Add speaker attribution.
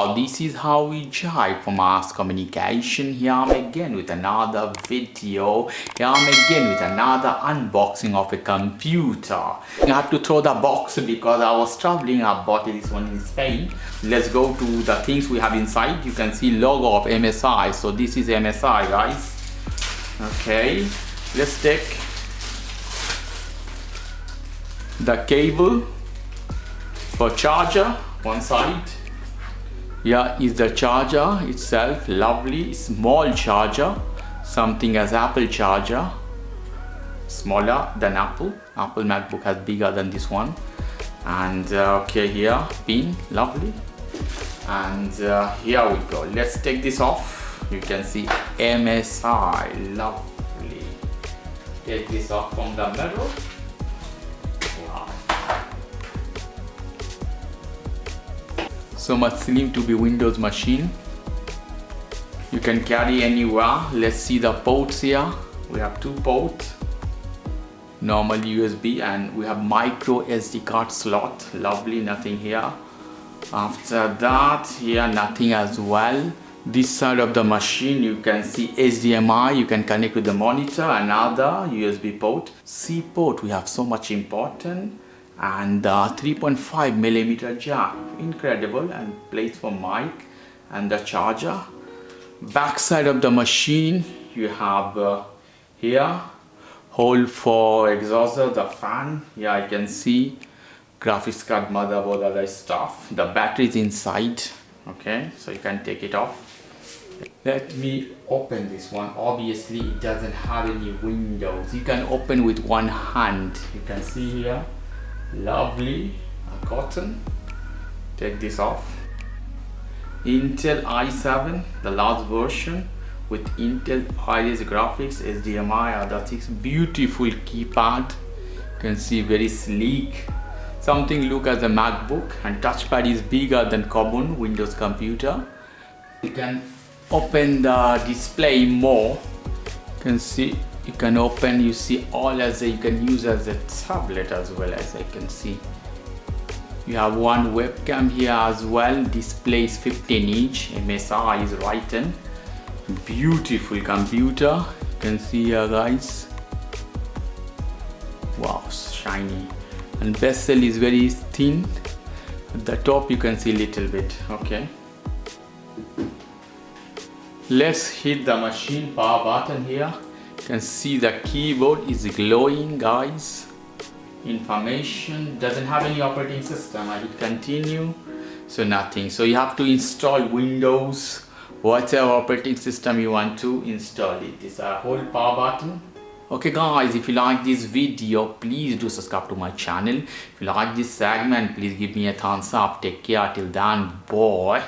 Speaker 1: Wow, this is how we jive for mass communication. Here I'm again with another video. Here I'm again with another unboxing of a computer. I had to throw the box because I was traveling. I bought this one in Spain. Let's go to the things we have inside. You can see logo of MSI. So this is MSI, guys. Okay, let's take the cable for charger. One side. Here is the charger itself, lovely small charger, something as Apple charger, smaller than Apple MacBook has bigger than this one. And okay, here pin, lovely. And here we go. Let's take this off. You can see MSI, lovely. Take this off from the mirror. So much slim to be Windows machine. You can carry anywhere. Let's see the ports here. We have two ports, normal USB, and we have micro SD card slot. Lovely, nothing here. After that, here nothing as well. This side of the machine you can see HDMI. You can connect with the monitor. Another USB port. C port, we have so much important. And 3.5mm jack, incredible, and place for mic and the charger. Back side of the machine you have here hole for exhauster, the fan. Here I can see graphics card, motherboard, other stuff. The battery is inside. Okay, so you can take it off. Let me open this one. Obviously it doesn't have any windows. You can open with one hand. You can see here. Lovely, a cotton. Take this off. Intel i7, the last version with Intel Iris graphics, HDMI, other things. Beautiful keypad. You can see very sleek. Something look as a MacBook, and touchpad is bigger than common Windows computer. You can open the display more. You can see. You can open, you see all as you can use as a tablet as well, as I can see. You have one webcam here as well. Display is 15-inch. MSI is Ryzen. Beautiful computer. You can see here, guys. Wow, shiny. And bezel is very thin. At the top you can see a little bit. Okay. Let's hit the machine power button here. You can see the keyboard is glowing, guys. Information, doesn't have any operating system. I hit continue, so nothing. So you have to install Windows, whatever operating system you want to install it. This is a whole power button. Okay guys, if you like this video, please do subscribe to my channel. If you like this segment, please give me a thumbs up. Take care till then, boy.